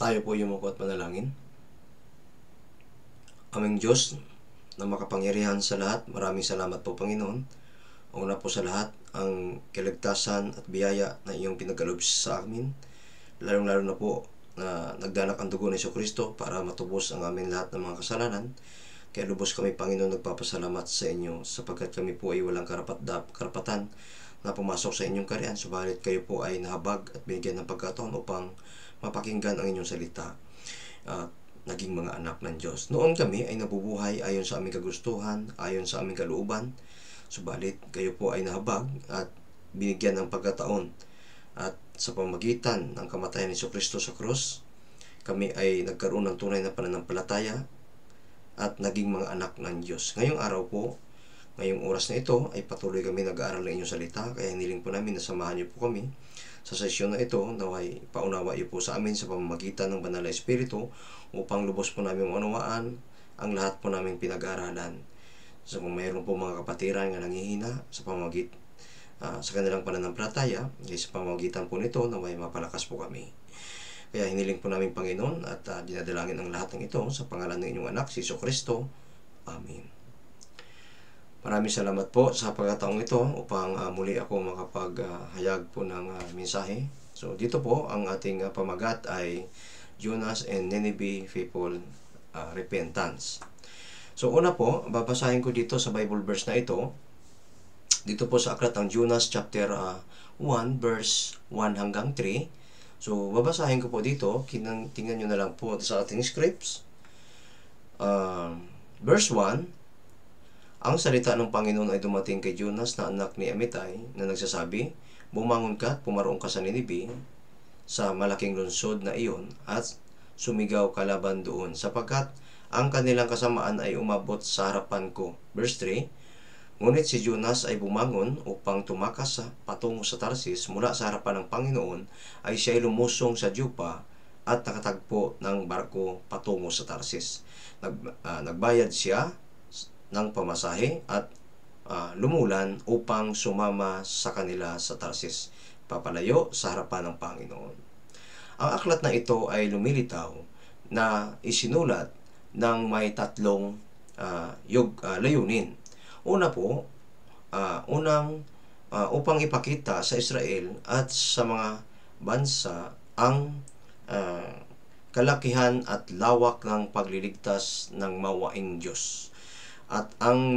Tayo po yumuko at manalangin. Aming Diyos na makapangyarihan sa lahat, maraming salamat po Panginoon. Una po sa lahat, ang kaligtasan at biyaya na iyong pinagkaloob sa amin. Lalong-lalo na po na nagdanak ang dugo ni Jesucristo para matubos ang amin lahat ng mga kasalanan. Kaya lubos kami Panginoon nagpapasalamat sa inyo sapagkat kami po ay walang karapatan na pumasok sa inyong kaharian. Subalit kayo po ay nahabag at binigyan ng pagkataon upang mapakinggan ang inyong salita. Naging mga anak ng Diyos. Noon kami ay nabubuhay ayon sa aming kagustuhan, ayon sa aming kalooban. Subalit kayo po ay nahabag at binigyan ng pagkataon. At sa pamagitan ng kamatayan ni Jesucristo sa krus, kami ay nagkaroon ng tunay na pananampalataya at naging mga anak ng Diyos. Ngayong araw po, ngayong oras na ito, ay patuloy kami nag-aaral ng inyong salita. Kaya hiniling po namin na samahan niyo po kami sa sesyon na ito, naway paunawa niyo po sa amin sa pamamagitan ng Banal na Espiritu upang lubos po namin maunawaan ang lahat po naming pinag-aaralan. So kung mayroon po mga kapatiran na nangihina sa sa kanilang pananampalataya, sa pamamagitan po nito naway mapalakas po kami. Kaya hiniling po namin Panginoon at dinadalangin ang lahat ng ito sa pangalan ng inyong anak, si Jesucristo. Amen. Maraming salamat po sa pagkataong ito upang muli ako makapaghayag po ng mensahe. So dito po ang ating pamagat ay Jonas and Nineveh People Repentance. So una po, babasahin ko dito sa Bible verse na ito. Dito po sa aklat ng Jonas chapter 1 verse 1 hanggang 3. So babasahin ko po dito, tingnan nyo na lang po sa ating scripts. Verse 1, ang salita ng Panginoon ay dumating kay Jonas na anak ni Amittai na nagsasabi, bumangon ka at pumaroon ka sa Nineveh, sa malaking lungsod na iyon, at sumigaw kalaban doon, sapagkat ang kanilang kasamaan ay umabot sa harapan ko. Verse 3, ngunit si Jonas ay bumangon upang tumakas patungo sa Tarsis. Mula sa harapan ng Panginoon ay siya ay lumusong sa Jopa at nakatagpo ng barko patungo sa Tarsis. Nagbayad siya ng pamasahe at lumulan upang sumama sa kanila sa Tarsis, papalayo sa harapan ng Panginoon. Ang aklat na ito ay lumilitaw na isinulat ng may tatlong layunin. Una po, upang ipakita sa Israel at sa mga bansa ang kalakihan at lawak ng pagliligtas ng mawaing Diyos at ang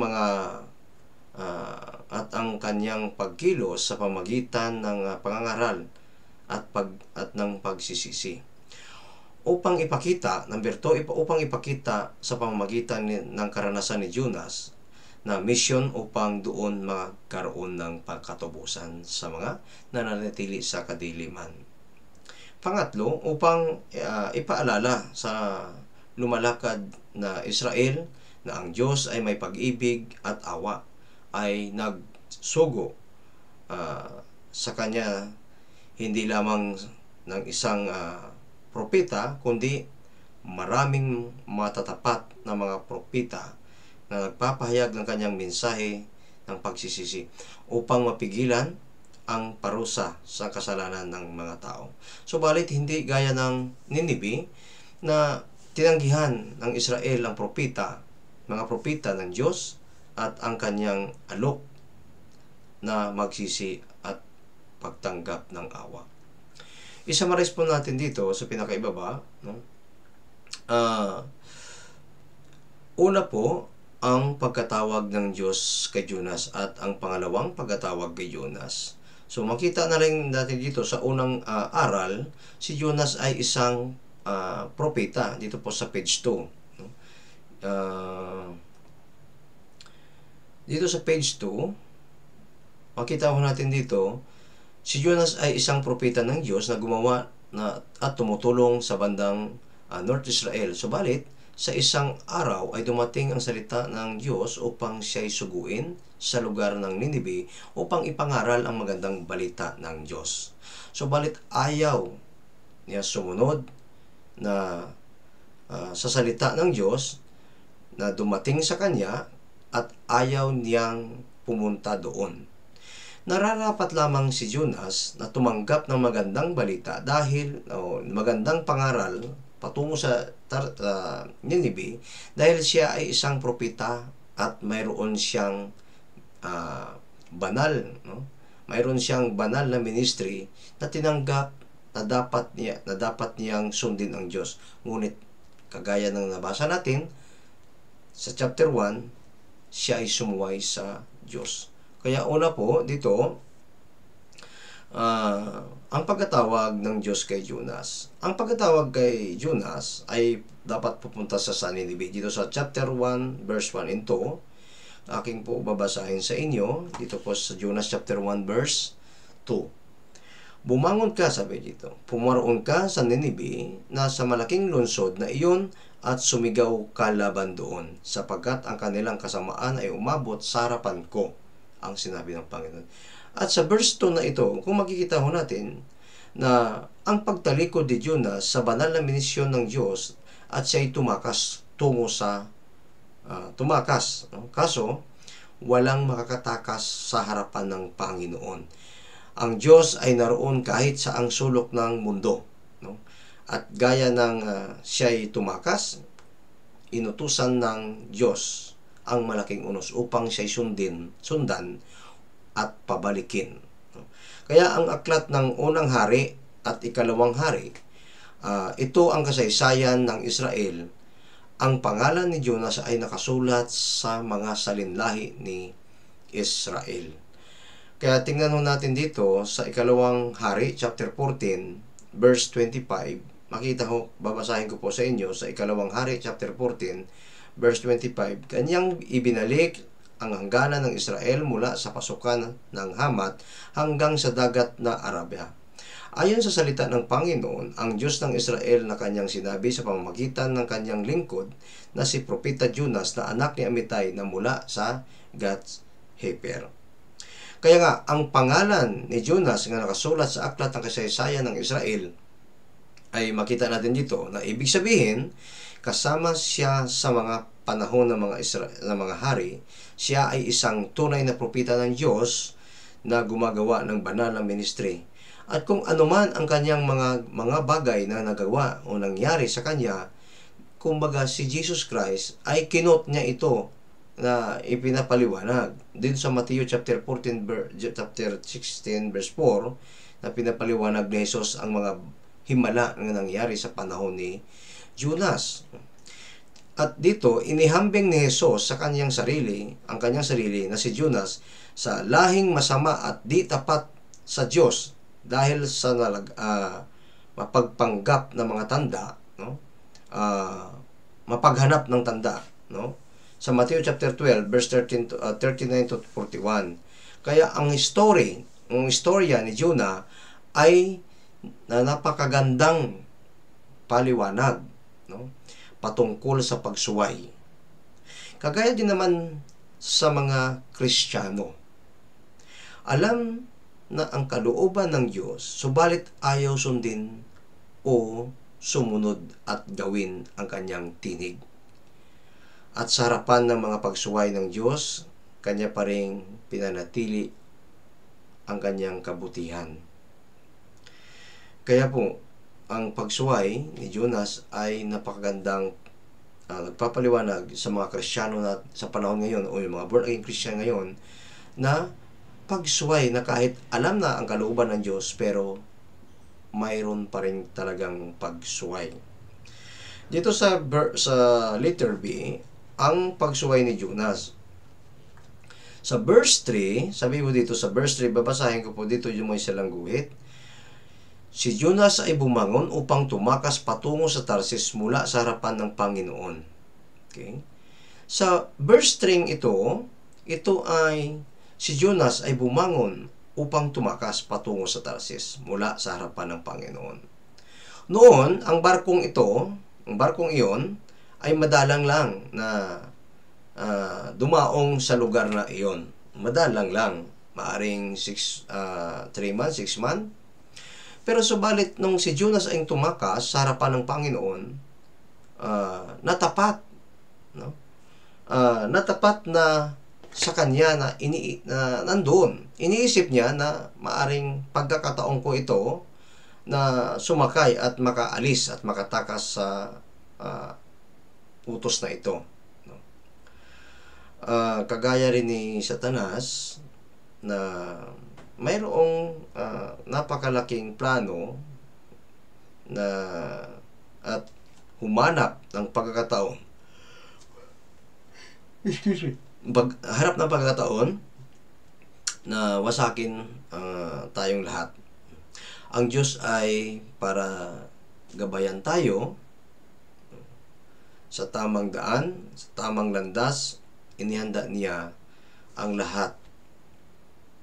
kanyang pagkilos sa pamagitan ng pangangaral at ng pagsisisi. Upang ipakita sa pamamagitan ng karanasan ni Jonas na mission upang doon magkaroon ng pagkatubusan sa mga nananatili sa kadiliman. Pangatlo, upang ipaalala sa lumalakad na Israel na ang Diyos ay may pag-ibig at awa, ay nagsugo sa Kanya hindi lamang ng isang propeta, kundi maraming matatapat na mga propeta na nagpapahayag ng kanyang mensahe ng pagsisisi upang mapigilan ang parusa sa kasalanan ng mga tao. Subalit hindi gaya ng Nineveh na tinanggihan ng Israel ang mga propeta ng Diyos at ang kanyang alok na magsisi at pagtanggap ng awa. I-summarize po natin dito sa pinakaibaba, no? Una po, ang pagkatawag ng Diyos kay Jonas at ang pangalawang pagkatawag kay Jonas. So makita na rin natin dito sa unang aral, si Jonas ay isang propeta dito po sa page 2. No? Dito sa page 2, makita po natin dito, si Jonas ay isang propeta ng Diyos na gumawa at tumutulong sa bandang North Israel. Subalit, sa isang araw ay dumating ang salita ng Diyos upang siya'y suguin sa lugar ng Nineveh upang ipangaral ang magandang balita ng Diyos. Subalit ayaw niya sumunod na sa salita ng Diyos na dumating sa kanya at ayaw niyang pumunta doon. Nararapat lamang si Jonas na tumanggap ng magandang balita dahil magandang pangaral patungo sa Ninibe dahil siya ay isang propeta at mayroon siyang banal, no? Mayroon siyang banal na ministry na tinanggap na dapat niyang sundin ang Diyos. Ngunit kagaya ng nabasa natin sa chapter 1, siya ay sumuway sa Diyos. Kaya una po dito, ang pagkatawag ng Diyos kay Jonas. Ang pagkatawag kay Jonas ay dapat pupunta sa Ninibe. Dito sa chapter 1, verse 1 and 2, aking po babasahin sa inyo. Dito po sa Jonas chapter 1, verse 2. Bumangon ka, sabi dito. Pumaroon ka sa Ninibe na sa malaking lungsod na iyon at sumigaw ka laban doon, sapagkat ang kanilang kasamaan ay umabot sa harapan ko, ang sinabi ng Panginoon. At sa verse 2 na ito, kung makikita ho natin na ang pagtalikod ni Jonas sa banal na minisyon ng Diyos at siya ay tumakas tungo sa tumakas. No? Kaso, walang makakatakas sa harapan ng Panginoon. Ang Diyos ay naroon kahit sa ang sulok ng mundo. No? At gaya ng siya ay tumakas, inutusan ng Diyos ang malaking unos upang siya'y sundan at pabalikin. Kaya ang aklat ng unang hari at ikalawang hari, ito ang kasaysayan ng Israel. Ang pangalan ni Jonas ay nakasulat sa mga salinlahi ni Israel. Kaya tingnan natin dito sa ikalawang hari, chapter 14, verse 25. Makita ho, babasahin ko po sa inyo sa ikalawang hari, chapter 14, verse 25, kanyang ibinalik ang hangganan ng Israel mula sa pasukan ng Hamat hanggang sa dagat na Arabia. Ayon sa salita ng Panginoon, ang Diyos ng Israel na kanyang sinabi sa pamamagitan ng kanyang lingkod na si Propeta Jonas na anak ni Amitay na mula sa Gath-Hefer. Kaya nga, ang pangalan ni Jonas na nakasulat sa aklat ng kasaysayan ng Israel ay makita natin dito na ibig sabihin, kasama siya sa mga panahon ng mga hari, siya ay isang tunay na propeta ng Diyos na gumagawa ng banal na ministry. At kung anuman ang kanyang mga bagay na nagawa o nangyari sa kanya, kumbaga si Jesus Christ ay kinot niya ito na ipinapaliwanag. Din sa Matthew chapter 16 verse 4 na pinapaliwanag ni Jesus ang mga himala na nangyari sa panahon ni Jonas. At dito, inihambing ni Jesus sa kanyang sarili, ang kanyang sarili na si Jonas sa lahing masama at di tapat sa Diyos dahil sa mapagpanggap na mga tanda, no? Mapaghanap ng tanda, no? Sa Matthew chapter 12 verse 39 to 41. Kaya ang istorya ni Jonah ay napakagandang paliwanag, no? Patungkol sa pagsuway. Kagaya din naman sa mga Kristiyano. Alam na ang kalooban ng Diyos, subalit ayaw sundin o sumunod at gawin ang kanyang tinig. At sa harapan ng mga pagsuway ng Diyos, kanya pa rin pinanatili ang kanyang kabutihan. Kaya po, ang pagsuway ni Jonas ay napakagandang nagpapaliwanag sa mga Kristiyano na sa panahon ngayon o yung mga born-again Christian ngayon na pagsuway na kahit alam na ang kalooban ng Diyos pero mayroon pa rin talagang pagsuway. Dito sa letter B, ang pagsuway ni Jonas. Sa verse 3, sabi mo dito sa verse 3, babasahin ko po dito yung may silang guhit. Si Jonas ay bumangon upang tumakas patungo sa Tarsis mula sa harapan ng Panginoon. Okay? Sa verse 3 ito ay si Jonas ay bumangon upang tumakas patungo sa Tarsis mula sa harapan ng Panginoon. Noon, ang barkong iyon ay madalang lang na dumaong sa lugar na iyon. Madalang lang, maaring 3 months, 6 months. Pero subalit nung si Jonas ay tumakas sa harapan ng Panginoon, natapat, no? Natapat na sa kanya na nandoon. Iniisip niya na maaring pagkakataon ko ito na sumakay at makaalis at makatakas sa utos na ito. No? Kagaya rin ni Satanas na mayroong napakalaking plano na at humanap ng pagkakataon. Harap ng pagkakataon na wasakin tayong lahat. Ang Diyos ay para gabayan tayo sa tamang daan, sa tamang landas. Inihanda niya ang lahat.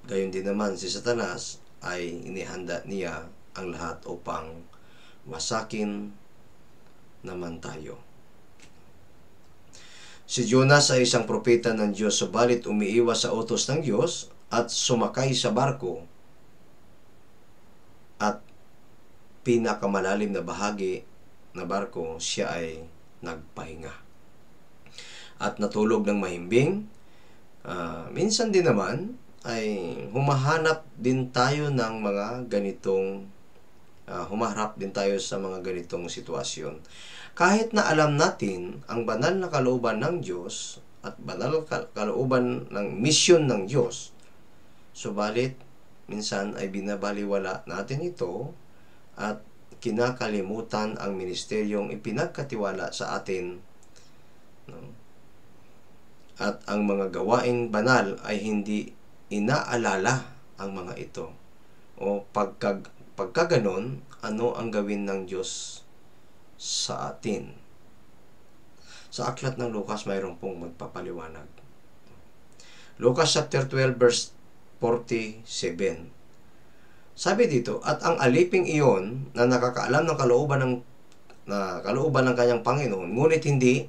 Gayon din naman si Satanas ay inihanda niya ang lahat upang wasakin naman tayo. Si Jonas ay isang propeta ng Diyos, subalit umiiwas sa utos ng Diyos at sumakay sa barko at pinakamalalim na bahagi na barko siya ay nagpahinga at natulog ng mahimbing. Minsan din naman ay humahanap din tayo ng mga ganitong humaharap din tayo sa mga ganitong sitwasyon. Kahit na alam natin ang banal na kalooban ng Diyos at banal na kalooban ng misyon ng Diyos, subalit minsan ay binabaliwala natin ito at kinakalimutan ang ministeryong ipinagkatiwala sa atin. No? At ang mga gawaing banal ay hindi inaalala ang mga ito. O pagkaganon, ano ang gawin ng Diyos sa atin? Sa aklat ng Lucas, mayroon pong magpapaliwanag. Lucas chapter 12 verse 47. Sabi dito, at ang aliping iyon na nakakaalam ng kalooban ng kanyang Panginoon, ngunit hindi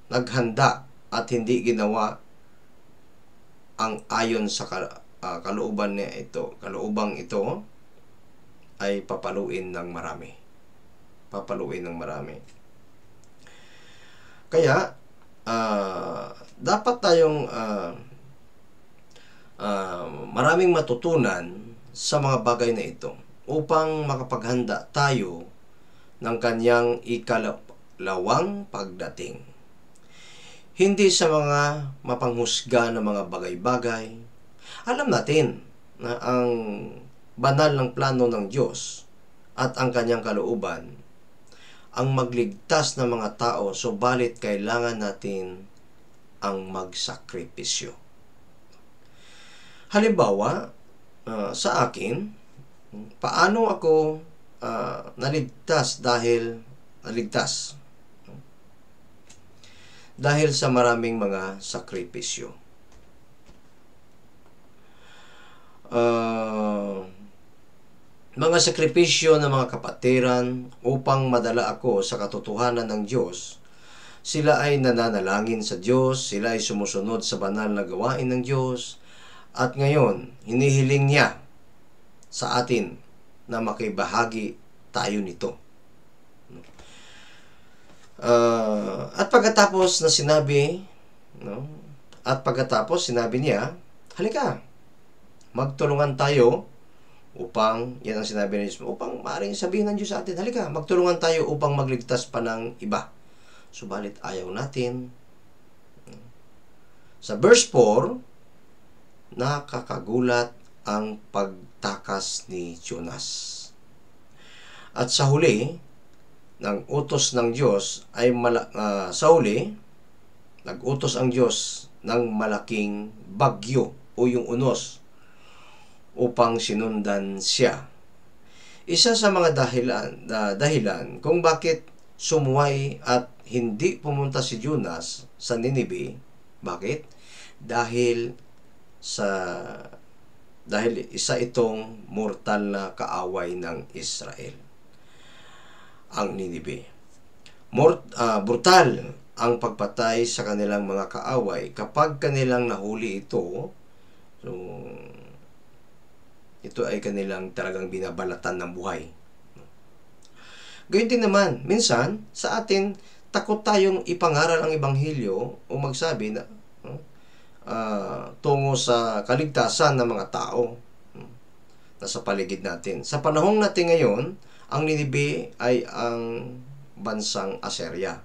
naghanda at hindi ginawa ang ayon sa kalooban niya ito, kaloobang ito, ay papaluin ng marami. Papaluin ng marami. Kaya, dapat tayong maraming matutunan sa mga bagay na ito upang makapaghanda tayo ng kanyang ikalawang pagdating. Hindi sa mga mapanghusga na mga bagay-bagay. Alam natin na ang banal ng plano ng Diyos at ang kanyang kalooban ang magligtas ng mga tao, subalit kailangan natin ang magsakripisyo. Halimbawa, sa akin, paano ako naligtas dahil sa maraming mga sakripisyo. Mga sakripisyo ng mga kapatiran upang madala ako sa katotohanan ng Diyos. Sila ay nananalangin sa Diyos, sila ay sumusunod sa banal na gawain ng Diyos, at ngayon, hinihiling niya sa atin na makibahagi tayo nito. At pagkatapos sinabi niya, halika, magtulungan tayo upang, yan ang sinabi ni Jesus, upang maaaring sabihin ng Diyos sa atin, halika, magtulungan tayo upang magligtas pa ng iba. Subalit ayaw natin. Sa verse 4, nakakagulat ang pagtakas ni Jonas. At sa huli, ng utos ng Diyos ay nag-utos ang Diyos ng malaking bagyo o yung unos upang sinundan siya. Isa sa mga dahilan kung bakit sumuway at hindi pumunta si Jonas sa Ninibe. Bakit? Dahil isa itong mortal na kaaway ng Israel, ang Ninibe. Brutal ang pagpatay sa kanilang mga kaaway. Kapag kanilang nahuli ito, so, ito ay kanilang talagang binabalatan ng buhay. Gayun din naman, minsan, sa atin, takot tayong ipangaral ang ebanghelyo o magsabi na tungo sa kaligtasan ng mga tao na sa paligid natin. Sa panahong natin ngayon, ang Ninibe ay ang bansang Assyria.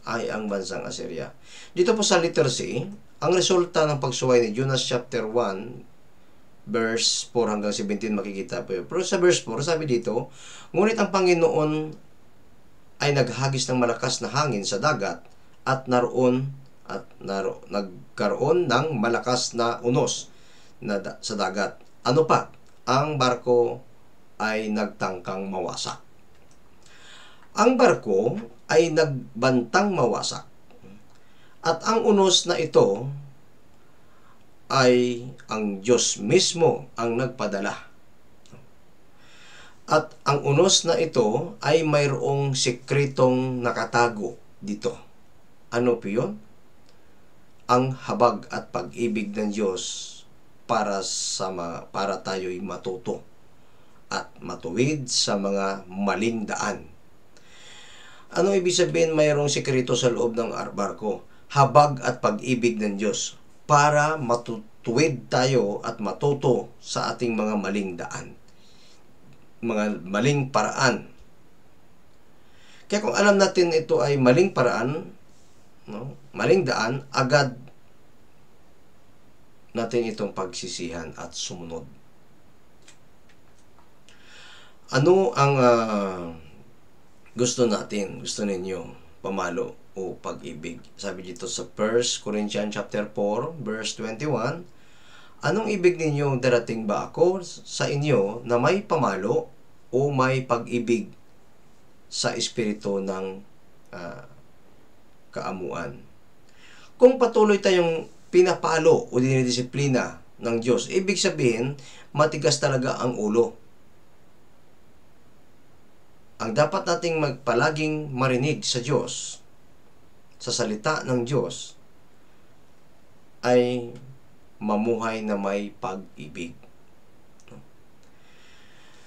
Ay ang bansang Assyria. Dito po sa letter C, ang resulta ng pagsuway ni Jonas chapter 1, verse 4 hanggang 17 makikita po yun. Pero sa verse 4, sabi dito, ngunit ang Panginoon ay naghagis ng malakas na hangin sa dagat at nagkaroon ng malakas na unos sa dagat. Ano pa? Ang barko ay nagtangkang mawasak. Ang barko ay nagbantang mawasak. At ang unos na ito ay ang Diyos mismo ang nagpadala. At ang unos na ito ay mayroong sikretong nakatago dito. Ano po yun? Ang habag at pag-ibig ng Diyos para tayo'y matuto at matuwid sa mga maling daan. Ano ibig sabihin mayroong sikreto sa loob ng barko? Habag at pag-ibig ng Diyos para matutuwid tayo at matuto sa ating mga maling daan, mga maling paraan. Kaya kung alam natin ito ay maling paraan, maling daan, agad natin itong pagsisihan at sumunod. Ano ang gusto natin, gusto ninyo, pamalo o pag-ibig? Sabi dito sa 1 Corinthians chapter 4, verse 21, anong ibig ninyo, darating ba ako sa inyo na may pamalo o may pag-ibig sa espiritu ng kaamuan? Kung patuloy tayong pinapalo o dinidisiplina ng Diyos, ibig sabihin, matigas talaga ang ulo. Ang dapat nating magpalaging marinig sa Diyos, sa salita ng Diyos, ay mamuhay na may pag-ibig.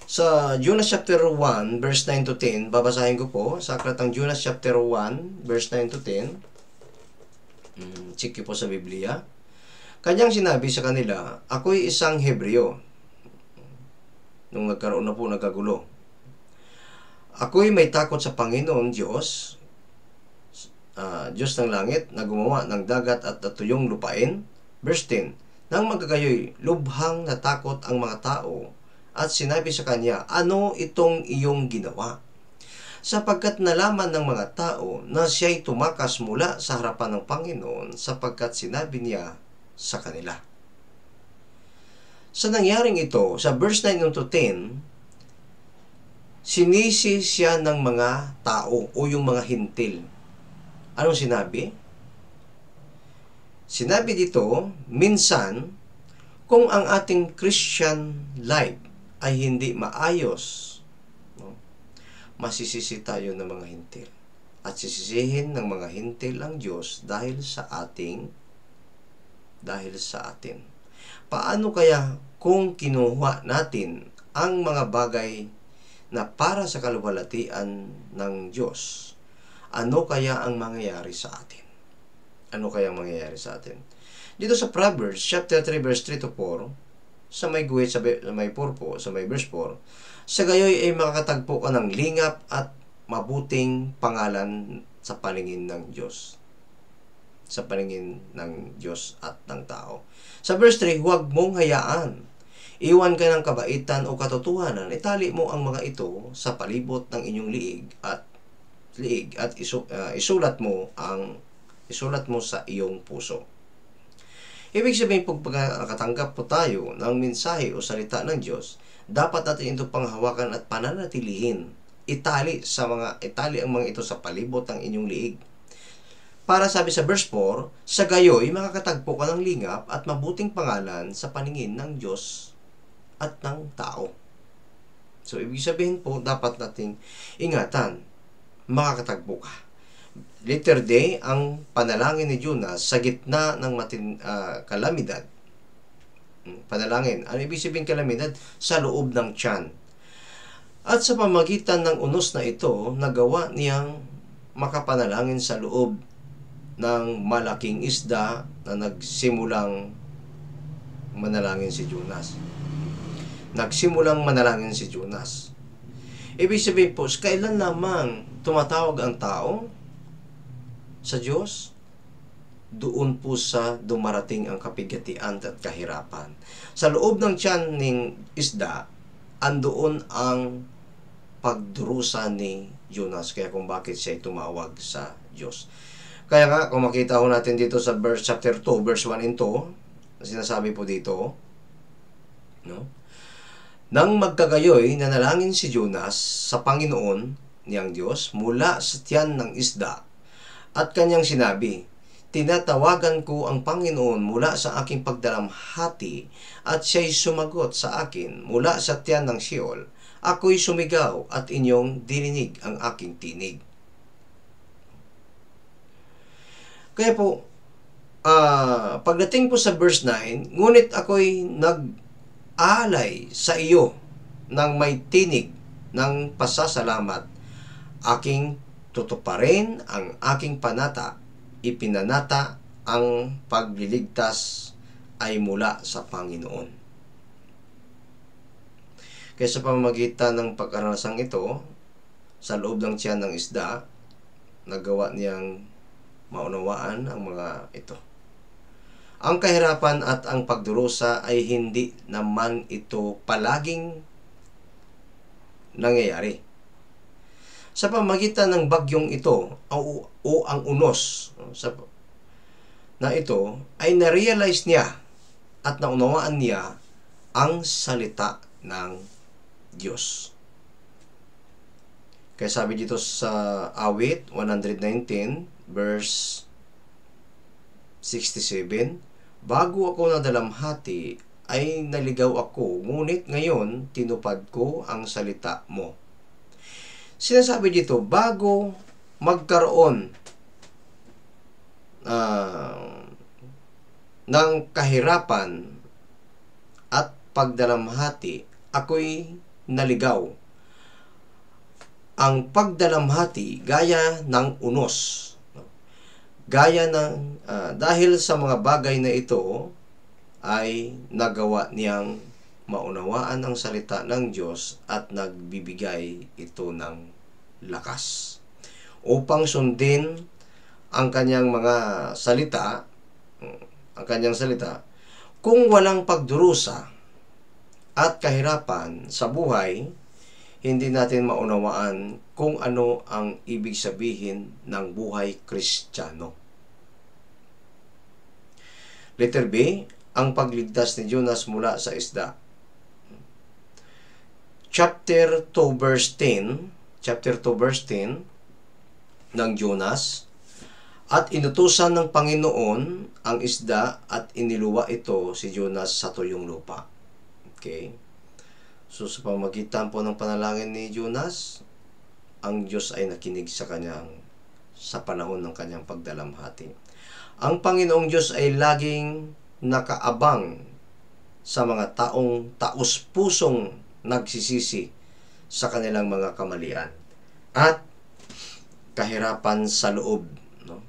Sa Jonas chapter 1, verse 9 to 10, babasahin ko po sa aklatang Jonas chapter 1, verse 9 to 10. Check po sa Biblia. Kanyang sinabi sa kanila, ako'y isang Hebreo. Nung nagkaroon na po nagkagulo. Ako'y may takot sa Panginoon Diyos, Diyos ng langit, na gumawa ng dagat at tuyong lupain. Verse 10, nang magagayoy, lubhang natakot ang mga tao at sinabi sa kanya, ano itong iyong ginawa? Sapagkat nalaman ng mga tao na siya'y tumakas mula sa harapan ng Panginoon sapagkat sinabi niya sa kanila. Sa nangyaring ito, sa verse 9 to 10, sinisi siya ng mga tao o yung mga hintil. Anong sinabi? Sinabi dito, minsan, kung ang ating Christian life ay hindi maayos, masisisi tayo ng mga hintil. At sisisihin ng mga hintil ang Diyos dahil sa atin. Paano kaya kung kinuha natin ang mga bagay na para sa kaluwalhatian ng Diyos? Ano kaya ang mangyayari sa atin? Ano kaya ang mangyayari sa atin? Dito sa Proverbs chapter 3 verse 3 to 4, sa may guhit, sa may 4 po, sa may verse 4, sa gayoy ay makakatagpo ka ng lingap at mabuting pangalan sa paningin ng Diyos. Sa paningin ng Diyos at ng tao. Sa verse 3, huwag mong hayaan. Iwan ka ng kabaitan o katotohanan. Itali mo ang mga ito sa palibot ng inyong liig at isulat mo sa iyong puso. Ibig sabihin, pag pagkatanggap po tayo ng mensahe o salita ng Diyos, dapat natin ito panghawakan at pananatilihin. Itali ang mga ito sa palibot ng inyong liig. Para sabi sa verse 4, sa gayoy, makakatagpo ka ng lingap at mabuting pangalan sa paningin ng Diyos at ng tao. So, ibig sabihin po, dapat nating ingatan, makakatagpo ka. Later day, ang panalangin ni Jonas sa gitna ng kalamidad. Panalangin. Ano ibig sabihin kalamidad? Sa loob ng tiyan. At sa pamagitan ng unos na ito, nagawa niyang makapanalangin sa loob ng malaking isda na nagsimulang manalangin si Jonas. Nagsimulang manalangin si Jonas. Ibig sabihin po, kailan lamang tumatawag ang tao sa Diyos? Doon po sa dumarating ang kapigatian at kahirapan. Sa loob ng tiyan ng isda, andoon ang pagdurusa ni Jonas. Kaya kung bakit siya tumawag sa Diyos. Kaya nga, kung makita ho natin dito sa verse chapter 2, verse 1 and 2, sinasabi po dito, no? Nang magkagayoy, nanalangin si Jonas sa Panginoon niyang Diyos mula sa tiyan ng isda at kanyang sinabi, tinatawagan ko ang Panginoon mula sa aking pagdalamhati at siya'y sumagot sa akin mula sa tiyan ng Sheol. Ako'y sumigaw at inyong dininig ang aking tinig. Kaya po, pagdating po sa verse 9, ngunit ako'y nag-alay sa iyo ng may tinig ng pasasalamat. Aking tutuparin ang aking panata. Ipinanata ang pagliligtas ay mula sa Panginoon. Kaya sa pamamagitan ng pagkaranasan ito, sa loob ng tiyan ng isda, nagawa niyang maunawaan ang mga ito. Ang kahirapan at ang pagdurusa ay hindi naman ito palaging nangyayari. Sa pamamagitan ng bagyong ito o ang unos na ito ay na-realize niya at naunawaan niya ang salita ng Diyos. Kaya sabi dito sa awit 119 verse 67, bago ako nadalamhati ay naligaw ako, ngunit ngayon tinupad ko ang salita mo. Sinasabi dito, bago magkaroon ng kahirapan at pagdalamhati, ako'y naligaw. Ang pagdalamhati gaya ng unos. Gaya ng, dahil sa mga bagay na ito, ay nagawa niyang maunawaan ang salita ng Diyos at nagbibigay ito ng lakas. Upang sundin ang kanyang mga salita, kung walang pagdurusa at kahirapan sa buhay, hindi natin maunawaan kung ano ang ibig sabihin ng buhay Kristiyano. Letter B, ang pagligtas ni Jonas mula sa isda. Chapter 2 verse 10 ng Jonas, at inutusan ng Panginoon ang isda at iniluwa ito si Jonas sa tuyong lupa. Okay? So sa pamamagitan po ng panalangin ni Jonas, ang Diyos ay nakinig sa panahon ng kanyang pagdalamhati. Ang Panginoong Diyos ay laging nakaabang sa mga taong taos-pusong nagsisisi sa kanilang mga kamalian at kahirapan sa loob, no?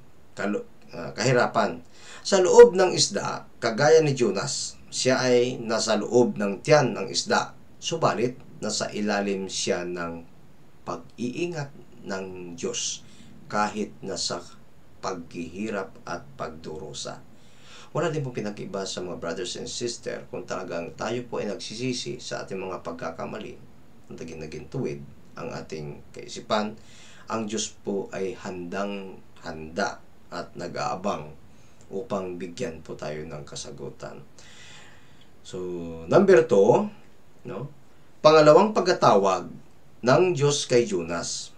Kahirapan sa loob ng isda, kagaya ni Jonas. Siya ay nasa loob ng tiyan ng isda, subalit nasa ilalim siya ng pag-iingat ng Diyos kahit nasa paghihirap at pagdurusa. Wala din pong pinag-iba sa mga brothers and sisters kung talagang tayo po ay nagsisisi sa ating mga pagkakamali, naging tuwid ang ating kaisipan. Ang Diyos po ay handang-handa at nag-aabang upang bigyan po tayo ng kasagutan. So, number 2, no? Pangalawang pagkatawag ng Diyos kay Jonas.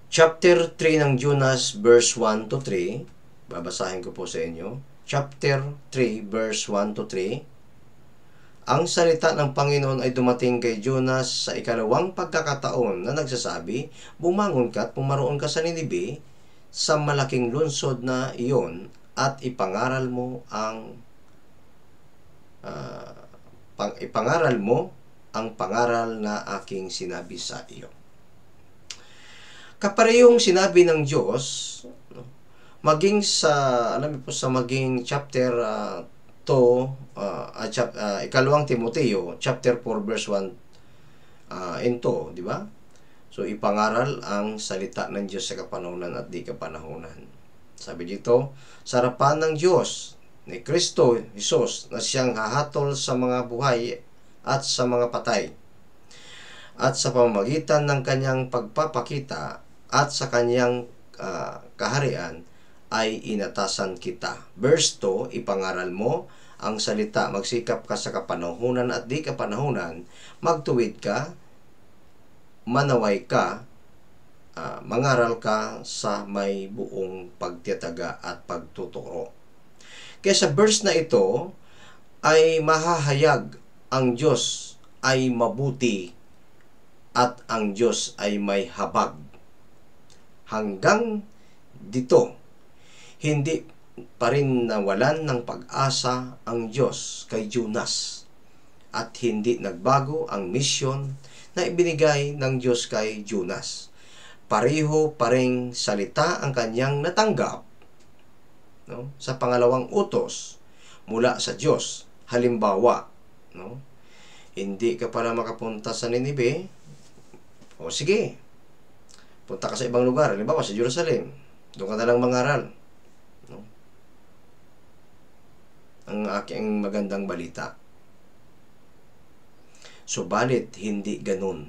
Chapter 3 ng Jonas, verse 1 to 3. Babasahin ko po sa inyo. Chapter 3, verse 1 to 3. Ang salita ng Panginoon ay dumating kay Jonas sa ikalawang pagkakataon na nagsasabi, bumangon ka at pumaroon ka sa Ninibe, sa malaking lungsod na iyon, at ipangaral mo ang pangaral na aking sinabi sa iyo. Kaparehong sinabi ng Diyos, no? Maging sa, alam mo po, sa maging chapter 2, ikalawang Timoteo, chapter 4, verse 1 and 2, di ba? So, ipangaral ang salita ng Diyos sa kapanahunan at di kapanahunan. Sabi dito, sa harapan ng Diyos, ni Kristo Jesus, na siyang hahatol sa mga buhay at sa mga patay, at sa pamamagitan ng kanyang pagpapakita at sa kanyang kaharian, ay inatasan kita. Verse 2, ipangaral mo ang salita, magsikap ka sa kapanahunan at di kapanahunan, magtuwid ka, manaway ka, mangaral ka sa may buong pagtiyataga at pagtuturo. Kaya sa verse na ito ay mahahayag ang Diyos ay mabuti at ang Diyos ay may habag. Hanggang dito, hindi pa rin nawalan ng pag-asa ang Diyos kay Jonas at hindi nagbago ang misyon na ibinigay ng Diyos kay Jonas. Pareho pa ring salita ang kanyang natanggap, no, sa pangalawang utos mula sa Diyos. Halimbawa, no, hindi ka pala makapunta sa Ninibe, o sige, punta ka sa ibang lugar, halimbawa sa Jerusalem, doon ka na lang mangaral, no, ang aking magandang balita. Subalit hindi ganun.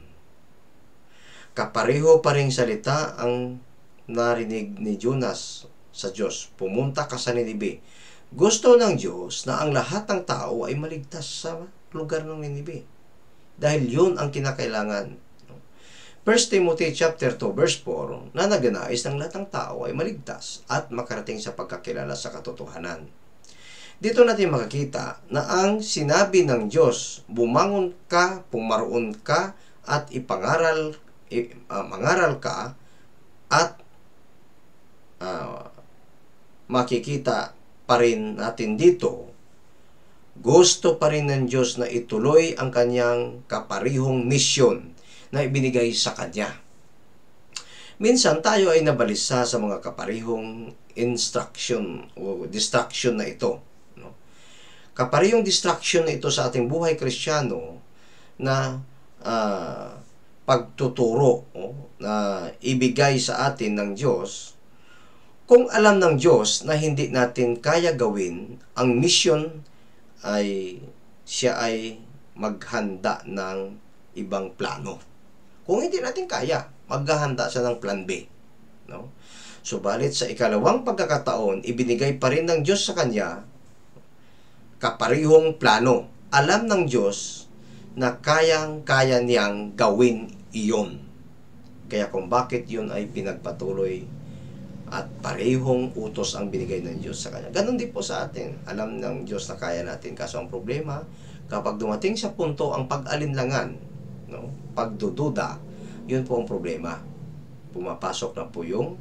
Kapareho pa ring salita ang narinig ni Jonas sa Diyos. Pumunta ka sa Ninibe. Gusto ng Diyos na ang lahat ng tao ay maligtas sa lugar ng Ninibe. Dahil yun ang kinakailangan. 1 Timothy chapter 2 verse 4 na nagnanais ng lahat ng tao ay maligtas at makarating sa pagkakilala sa katotohanan. Dito natin makikita na ang sinabi ng Diyos, bumangon ka, pumaroon ka, at mangaral ka, at makikita pa rin natin dito, gusto pa rin ng Diyos na ituloy ang kanyang kaparihong misyon na ibinigay sa Kanya. Minsan tayo ay nabalisa sa mga kaparihong instruction o distraction na ito. No? Kaparihong distraction na ito sa ating buhay Kristiyano na pagtuturo na ibigay sa atin ng Diyos. Kung alam ng Diyos na hindi natin kaya gawin ang misyon, ay siya ay maghanda ng ibang plano. Kung hindi natin kaya, maghahanda siya ng plan B. No? Subalit sa ikalawang pagkakataon, ibinigay pa rin ng Diyos sa kanya kaparihong plano. Alam ng Diyos na kayang-kaya niyang gawin iyon. Kaya kung bakit yun ay pinagpatuloy at parehong utos ang binigay ng Diyos sa kanya. Ganon din po sa atin. Alam ng Diyos na kaya natin. Kaso ang problema, kapag dumating sa punto ang pag-alinlangan, no, pagdududa, yun po ang problema. Pumapasok na po yung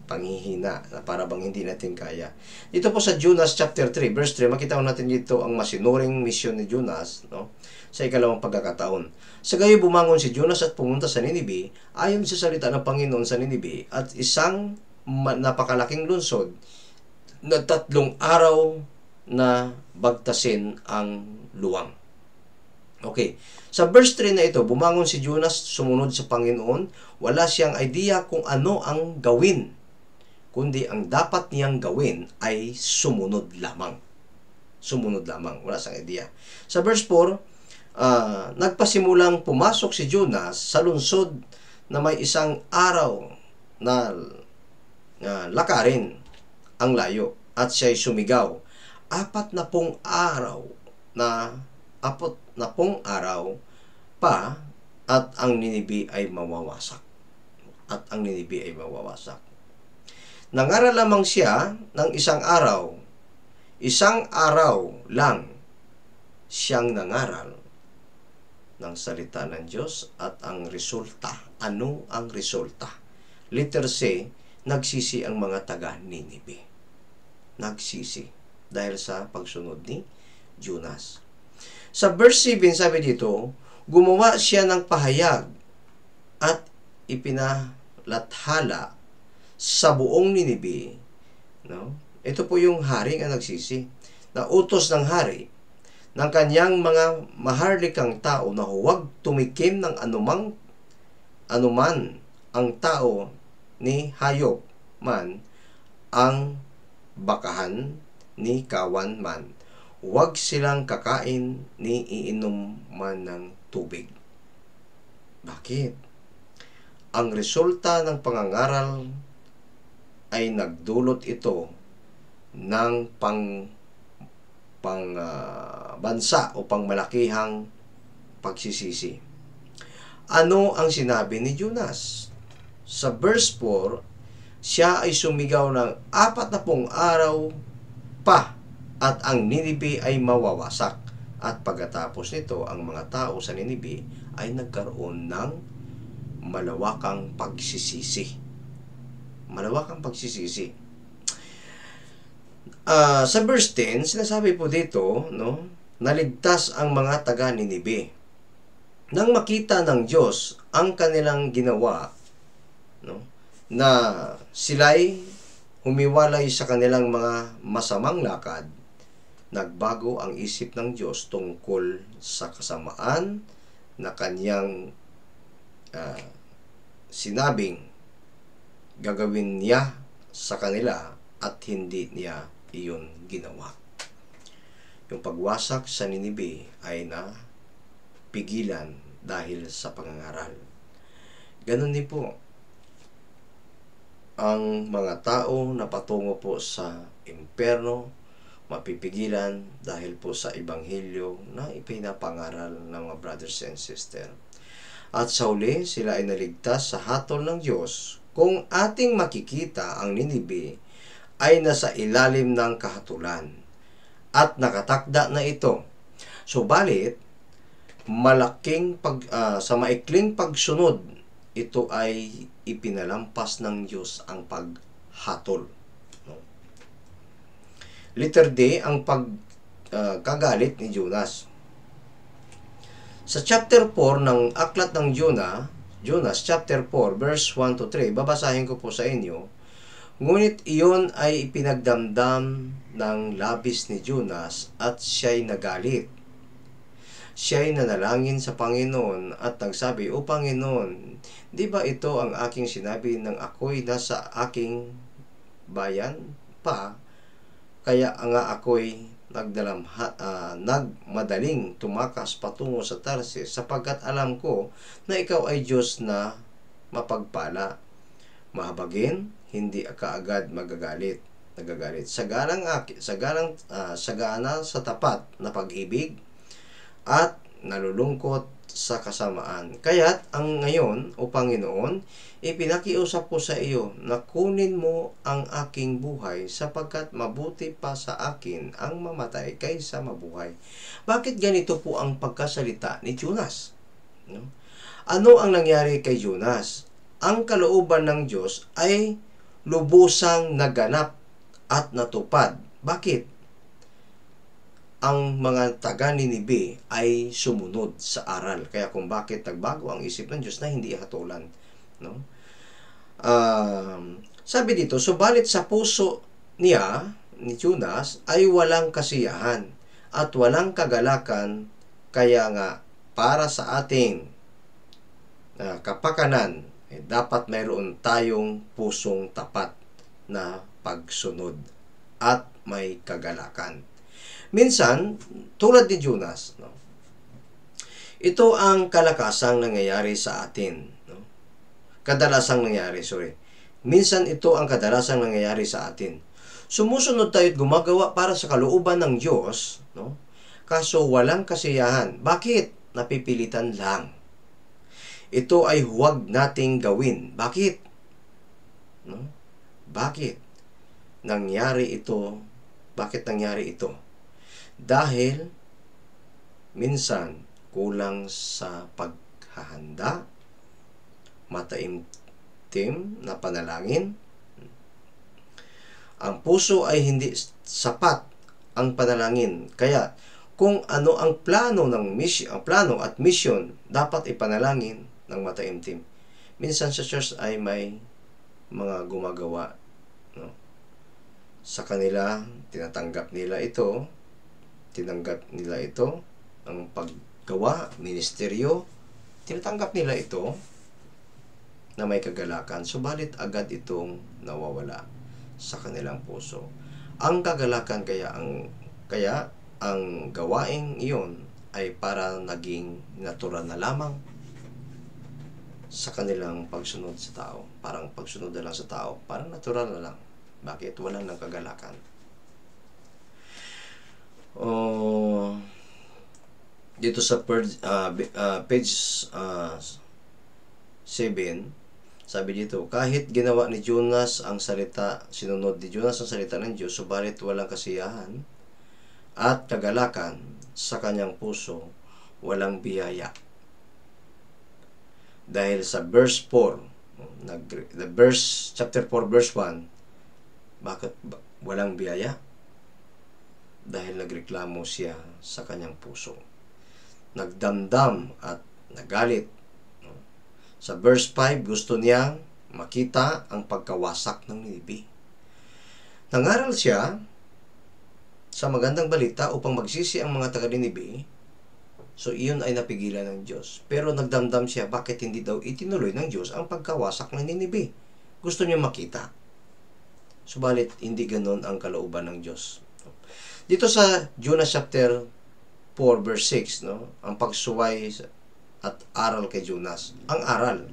panghihina na para bang hindi natin kaya. Dito po sa Jonas chapter 3 verse 3, makita natin dito ang masinuring misyon ni Jonas, no, sa ikalawang pagkakataon. Sa gayo bumangon si Jonas at pumunta sa Ninibe ayon sa salita ng Panginoon sa Ninibe, at isang napakalaking lungsod na 3 araw na bagtasin ang luwang. Okay. Sa verse 3 na ito, bumangon si Jonas, sumunod sa Panginoon. Wala siyang idea kung ano ang gawin, kundi ang dapat niyang gawin ay sumunod lamang. Sumunod lamang. Wala siyang idea. Sa verse 4, nagpasimulang pumasok si Jonas sa lungsod na may isang araw na lakarin ang layo, at siya'y sumigaw. 40 araw pa at ang Ninibe ay mawawasak. At ang Ninibe ay mawawasak. Nangaral lamang siya ng isang araw. Isang araw lang siyang nangaral ng salita ng Diyos, at ang resulta, ano ang resulta? Letter C, nagsisi ang mga taga-Ninibe. Nagsisi dahil sa pagsunod ni Jonas. Sa verse 7, sabi dito, gumawa siya ng pahayag at lathala sa buong Ninibe, no? Ito po yung hari nga nagsisi, na utos ng hari ng kanyang mga maharlikang tao na huwag tumikim ng anuman ang tao ni hayop man, ang bakahan ni kawan man, huwag silang kakain ni iinom man ng tubig. Bakit? Ang resulta ng pangangaral ay nagdulot ito ng bansa o pangmalakihang pagsisisi. Ano ang sinabi ni Jonas? Sa verse 4, siya ay sumigaw ng 40 araw pa at ang Ninibe ay mawawasak. At pagkatapos nito, ang mga tao sa Ninibe ay nagkaroon ng malawakang pagsisisi. Malawakang pagsisisi. Sa verse 10, sinasabi po dito, no, naligtas ang mga taga Ninibe. Nang makita ng Diyos ang kanilang ginawa, no, na sila'y humiwalay sa kanilang mga masamang lakad, nagbago ang isip ng Diyos tungkol sa kasamaan na kanyang sinabing gagawin niya sa kanila at hindi niya iyon ginawa. Yung pagwasak sa Ninibe ay napigilan dahil sa pangangaral. Ganun din po ang mga tao na patungo po sa impyerno, mapipigilan dahil po sa ebanghelyo na ipinapangaral ng mga brothers and sisters. At sa uli, sila ay naligtas sa hatol ng Diyos. Kung ating makikita, ang Ninibe ay nasa ilalim ng kahatulan at nakatakda na ito. Subalit, sa maikling pagsunod, ito ay ipinalampas ng Diyos ang paghatol. Letter D, ang pagkagalit ni Jonas. Sa chapter 4 ng Aklat ng Jonas, chapter 4, verse 1 to 3, babasahin ko po sa inyo. Ngunit iyon ay ipinagdamdam ng labis ni Jonas at siya'y nagalit. Siya'y nanalangin sa Panginoon at nagsabi, O Panginoon, di ba ito ang aking sinabi nang ako'y nasa aking bayan pa? Kaya nga ako'y nagmadaling tumakas patungo sa Tarsis sapagkat alam ko na ikaw ay Diyos na mapagpala. Mahabagin, hindi kaagad nagagalit. Sagana sa tapat na pag-ibig at nalulungkot sa kasamaan. Kaya't ang ngayon, O Panginoon, ipinakiusap ko sa iyo na kunin mo ang aking buhay sapagkat mabuti pa sa akin ang mamatay kaysa mabuhay. Bakit ganito po ang pagkasalita ni Jonas? No? Ano ang nangyari kay Jonas? Ang kalooban ng Diyos ay lubusang naganap at natupad. Bakit? Ang mga taga Ninibe ay sumunod sa aral. Kaya kung bakit nagbago ang isip ng Diyos na hindi hatulan. No? Sabi dito, subalit sa puso niya, ni Jonas, ay walang kasiyahan at walang kagalakan. Kaya nga, para sa ating kapakanan, dapat mayroon tayong pusong tapat na pagsunod at may kagalakan. Minsan, tulad ni Jonas, no? Ito ang kalakasang nangyayari sa atin. No? Minsan ito ang kadalasang nangyayari sa atin. Sumusunod tayo at gumagawa para sa kalooban ng Diyos, no? Kaso walang kasiyahan. Bakit? Napipilitan lang. Ito ay huwag nating gawin. Bakit? No? Bakit? Nangyari ito? Bakit nangyari ito? Dahil minsan kulang sa paghahanda, mataimtim na panalangin. Ang puso ay hindi sapat ang panalangin. Kaya kung ano ang plano at misyon, dapat ipanalangin ng mataimtim. minsan sa church ay may mga gumagawa, no? Sa kanila, tinanggap nila ito, ang paggawa, ministeryo, tinatanggap nila ito na may kagalakan, subalit agad itong nawawala sa kanilang puso. Ang kagalakan kaya ang gawaing iyon ay para naging natural na lamang sa kanilang pagsunod sa tao. Parang pagsunod na lang sa tao, parang natural na lang. Bakit? Walang ng kagalakan. Dito sa page 7, sabi dito, kahit ginawa ni Jonas ang salita, sinunod ni Jonas ang salita ng Diyos, subalit walang kasiyahan at kagalakan sa kanyang puso, walang biyaya. Dahil sa verse 4, chapter 4, verse 1, bakit walang biyaya? Dahil nagreklamo siya sa kanyang puso. Nagdamdam at nagalit. Sa verse 5, gusto niyang makita ang pagkawasak ng Ninibe. Nangaral siya sa magandang balita upang magsisi ang mga taga-Ninibe. So, iyon ay napigilan ng Diyos. Pero nagdamdam siya, bakit hindi daw itinuloy ng Diyos ang pagkawasak ng Ninibe? Gusto niya makita. Subalit, hindi ganon ang kalooban ng Diyos. Dito sa Jonas chapter 4, verse 6, no? Ang pagsuway at aral kay Jonas. Ang aral.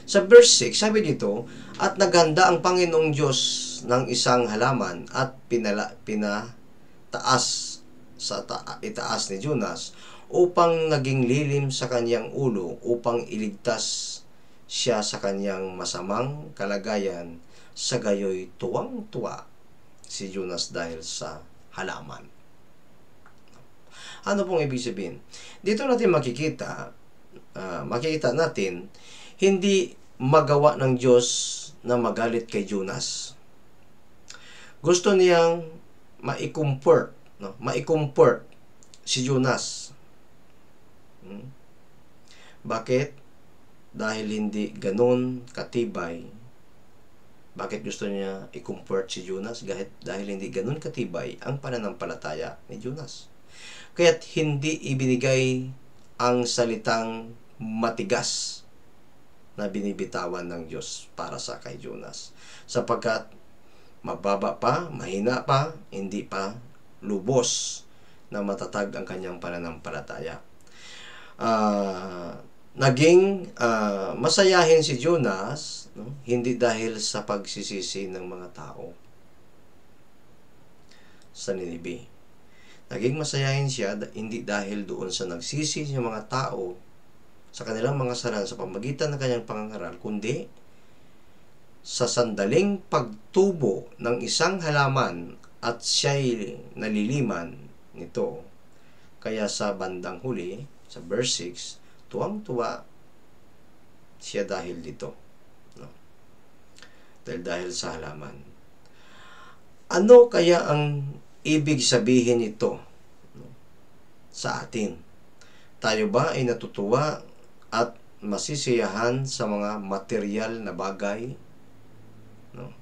Sa verse 6, sabi dito, at naghanda ang Panginoong Diyos ng isang halaman at itaas ni Jonas upang naging lilim sa kanyang ulo upang iligtas siya sa kanyang masamang kalagayan. Sa gayoy tuwang-tuwa si Jonas dahil sa halaman. Ano pong ibig sabihin? Dito natin makikita natin, hindi magawa ng Diyos na magalit kay Jonas. Gusto niyang ma-comfort si Jonas. Bakit? Dahil hindi ganon katibay. Bakit gusto niya i-comfort si Jonas? Dahil hindi ganon katibay ang pananampalataya ni Jonas. Kaya't hindi ibinigay ang salitang matigas na binibitawan ng Diyos para sa kay Jonas. Sapagkat mababa pa, mahina pa, hindi pa lubos na matatag ang kanyang pananampalataya. Naging masayahin si Jonas, no? Hindi dahil sa pagsisisi ng mga tao sa Ninibe. Naging masayahin siya hindi dahil doon sa nagsisi ng mga tao sa kanilang mga kasalanan sa pamagitan ng kanyang pangangaral, kundi sa sandaling pagtubo ng isang halaman at siya'y naliliman nito. Kaya sa bandang huli, sa verse 6, tuwang-tuwa siya dahil dito. No? Dahil sa halaman. Ano kaya ang ibig sabihin ito, no, sa atin? Tayo ba ay natutuwa at masisiyahan sa mga material na bagay, no,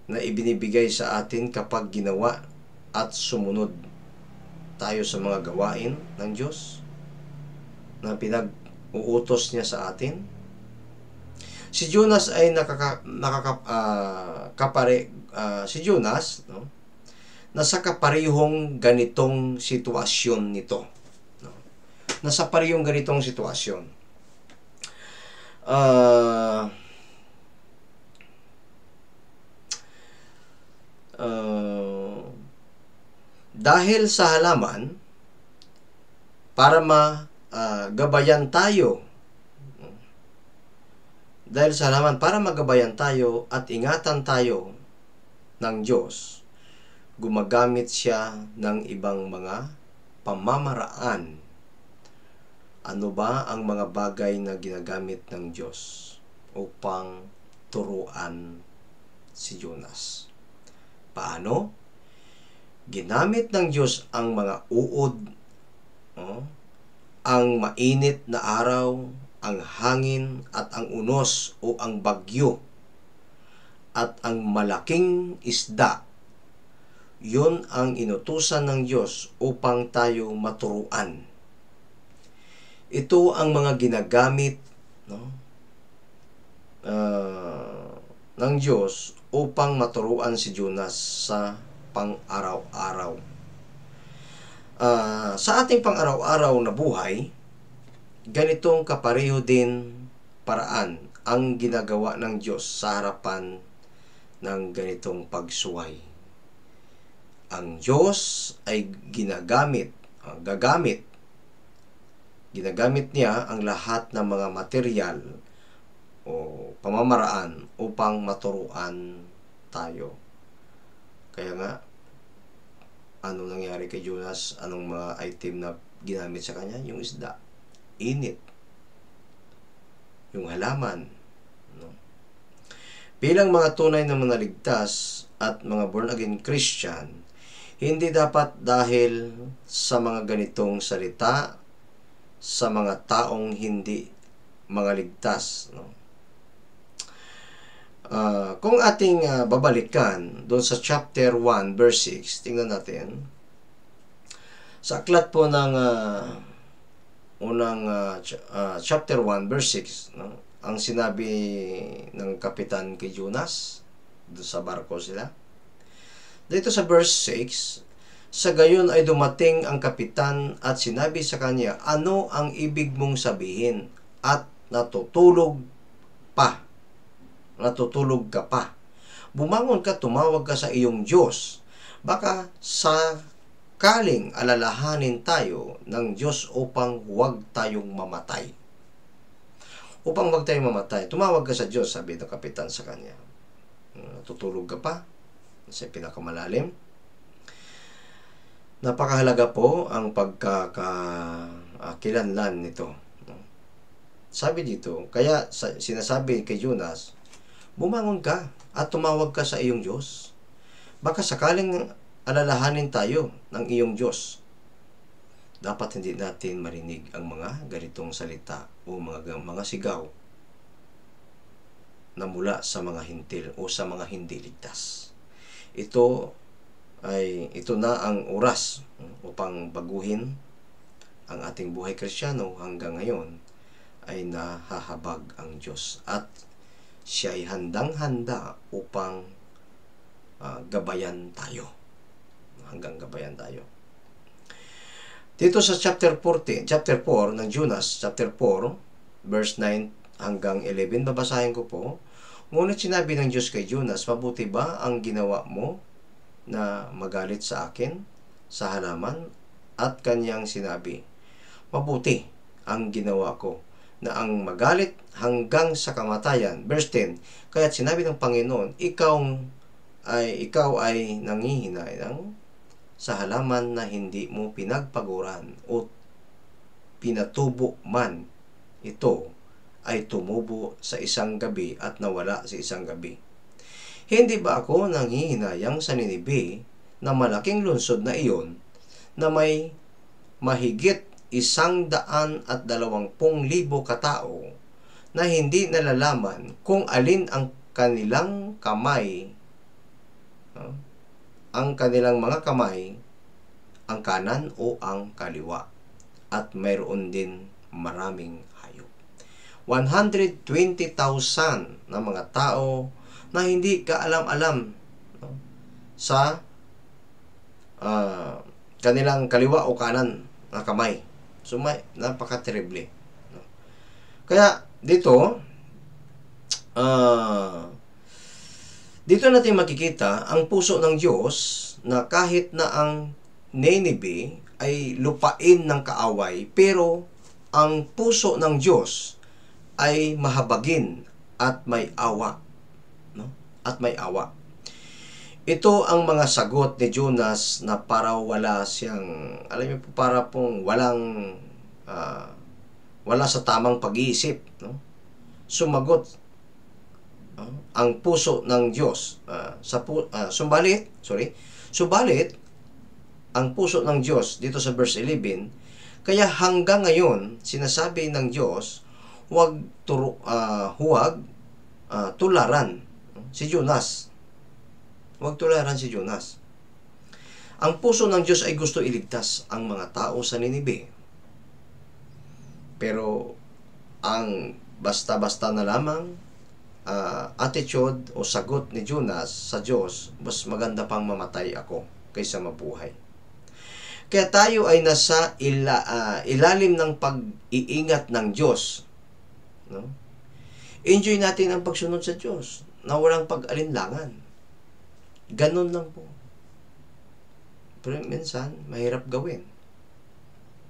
na ibinibigay sa atin kapag ginawa at sumunod tayo sa mga gawain ng Diyos na pinag-uutos niya sa atin? Si Jonas ay si Jonas, no, nasa kaparehong ganitong sitwasyon nito. No? Nasa parehong ganitong sitwasyon. Dahil sa halaman, para magabayan tayo, at ingatan tayo ng Diyos, gumagamit siya ng ibang mga pamamaraan. Ano ba ang mga bagay na ginagamit ng Diyos upang turuan si Jonas? Paano? Ginamit ng Diyos ang mga uod, ang mainit na araw, ang hangin at ang unos o ang bagyo at ang malaking isda. Yun ang inutusan ng Diyos upang tayo maturuan. Ito ang mga ginagamit, no, ng Diyos upang maturuan si Jonas sa pang-araw-araw. Sa ating pang-araw-araw na buhay, ganitong kapareho din paraan ang ginagawa ng Diyos sa harapan ng ganitong pagsuway. Ang Diyos ay ginagamit niya ang lahat ng mga material o pamamaraan upang maturuan tayo. Kaya nga, ano nangyari kay Jonas? Anong mga item na ginamit sa kanya? Yung isda, init, yung halaman, no? Bilang mga tunay na manaligtas at mga born-again Christian, hindi dapat dahil sa mga ganitong salita sa mga taong hindi mga ligtas, no? Kung ating babalikan doon sa chapter 1 verse 6, tingnan natin sa aklat po ng chapter 1 verse 6, no? Ang sinabi ng kapitan kay Jonas doon sa barko sila. Dito sa verse 6, sa gayon ay dumating ang kapitan at sinabi sa kanya, ano ang ibig mong sabihin? At natutulog ka pa. Bumangon ka, tumawag ka sa iyong Diyos. Baka sakaling alalahanin tayo ng Diyos upang huwag tayong mamatay. Upang huwag tayong mamatay, tumawag ka sa Diyos, sabi ng kapitan sa kanya. Natutulog ka pa? Sa pinakamalalim. Napakahalaga po ang pagkakakilanlan nito. Sabi dito, kaya sinasabi kay Jonas, bumangon ka at tumawag ka sa iyong Diyos. Baka sakaling alalahanin tayo ng iyong Diyos. Dapat hindi natin marinig ang mga ganitong salita o mga sigaw na mula sa mga hintil o sa mga hindi ligtas. Ito na ang oras upang baguhin ang ating buhay Kristiyano. Hanggang ngayon ay nahahabag ang Diyos at siya ay handang-handa upang gabayan tayo. Hanggang gabayan tayo. Dito sa chapter 4 ng Jonas, chapter 4, verse 9 hanggang 11, babasahin ko po. Ngunit sinabi ng Diyos kay Jonas, mabuti ba ang ginawa mo na magalit sa akin sa halaman? At kanyang sinabi, mabuti ang ginawa ko na ang magalit hanggang sa kamatayan. Verse 10, kaya't sinabi ng Panginoon, ikaw ay nanghihinay sa halaman na hindi mo pinagpaguran o pinatubo man. Ito ay tumubo sa isang gabi at nawala sa isang gabi. Hindi ba ako nanghihinayang sa Ninibe na malaking lungsod na iyon na may mahigit 120,000 katao na hindi nalalaman kung alin ang kanilang kamay, ang kanilang mga kamay, ang kanan o ang kaliwa, at mayroon din maraming hayop. 120,000 na mga tao na hindi kaalam-alam, no, sa kanilang kaliwa o kanan na kamay. So napaka-terrible, no? Kaya dito natin makikita ang puso ng Diyos na kahit na ang Nineveh ay lupain ng kaaway, pero ang puso ng Diyos ay mahabagin at may awa, no? At may awa. Ito ang mga sagot ni Jonas na para wala siyang, alam niyo po, para pong wala sa tamang pag-iisip, no? Sumagot ang puso ng Diyos. Subalit, ang puso ng Diyos dito sa verse 11, kaya hanggang ngayon, sinasabi ng Diyos, huwag tularan si Jonas. Huwag tularan si Jonas. Ang puso ng Diyos ay gusto iligtas ang mga tao sa Ninibe. Pero ang basta-basta na lamang attitude o sagot ni Jonas sa Diyos, mas maganda pang mamatay ako kaysa mabuhay. Kaya tayo ay nasa ilalim ng pag-iingat ng Diyos. No? Enjoy natin ang pagsunod sa Diyos na walang pag-alinlangan. Ganun lang po. Pero minsan, mahirap gawin.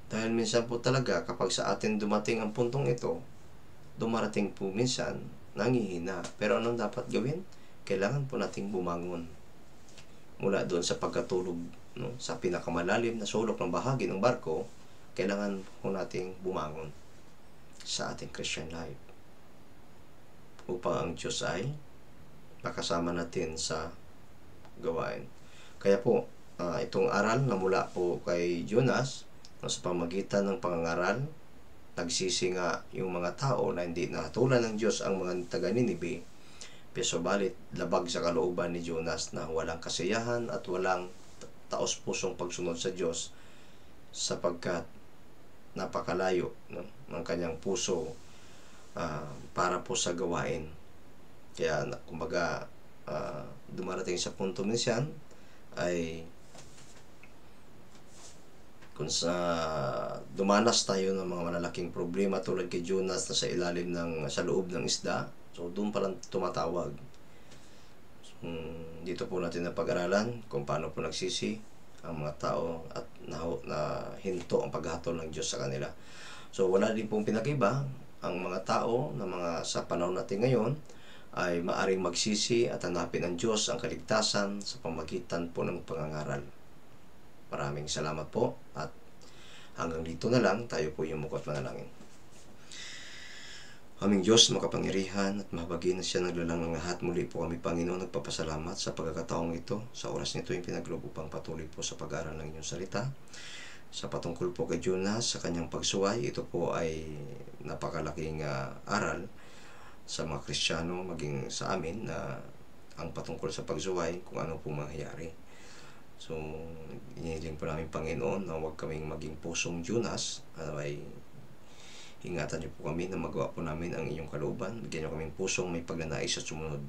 Dahil minsan po talaga, kapag sa atin dumating ang puntong ito, dumarating po minsan, nangihina. Pero anong dapat gawin? Kailangan po nating bumangon mula doon sa pagkatulog, no? Sa pinakamalalim na sulok ng bahagi ng barko, kailangan po nating bumangon sa ating Christian life upang ang Diyos ay makasama natin sa gawain. Kaya po, itong aral na mula po kay Jonas, sa pamagitan ng pangangaral, nagsisi nga yung mga tao na hindi nakatulan ng Diyos ang mga taga Ninibe, pero balit labag sa kalooban ni Jonas na walang kasiyahan at walang taos-pusong pagsunod sa Diyos, sapagkat napakalayo, no, ng kanyang puso para po sa gawain. Kaya kumbaga dumarating sa punto minsan ay kung sa dumanas tayo ng mga malalaking problema tulad kay Jonas na sa loob ng isda, so doon pa lang tumatawag. So, dito po natin napag-aralan kung paano po nagsisi ang mga tao at nahinto ang paghatol ng Diyos sa kanila. So wala din pong pinag-iba ang mga tao na sa panahon natin ngayon ay maaring magsisi at hanapin ng Diyos ang kaligtasan sa pamagitan po ng pangangaral. Maraming salamat po at hanggang dito na lang tayo po yumukot manalangin. Aming Diyos, makapangyarihan at mahabagin na siya naglalang ng lahat. Muli po kami, Panginoon, nagpapasalamat sa pagkakataong ito. Sa oras nito yung pinaglob upang patuloy po sa pag-aaral ng inyong salita. Sa patungkol po kay Jonas, sa kanyang pagsuway, ito po ay napakalaking aral sa mga Kristiyano, maging sa amin, na ang patungkol sa pagsuway, kung ano po mangyayari. So, inihiling po namin, Panginoon, na huwag kaming maging pusong Jonas, ay ingatan niyo po kami na magawa po namin ang inyong kalooban. Bigyan niyo kaming pusong may pagnanais at sumunod.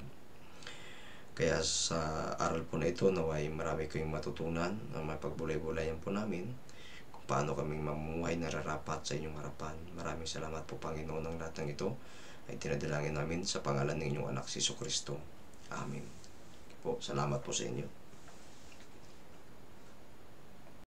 Kaya sa aral po na ito, naway marami kayong matutunan na may pagbulay-bulayan po namin kung paano kaming mamumuhay nararapat sa inyong harapan. Maraming salamat po, Panginoon, ng lahat ng ito ay tinadalangin namin sa pangalan ng inyong anak, si Jesucristo. Amen. Po, salamat po sa inyo.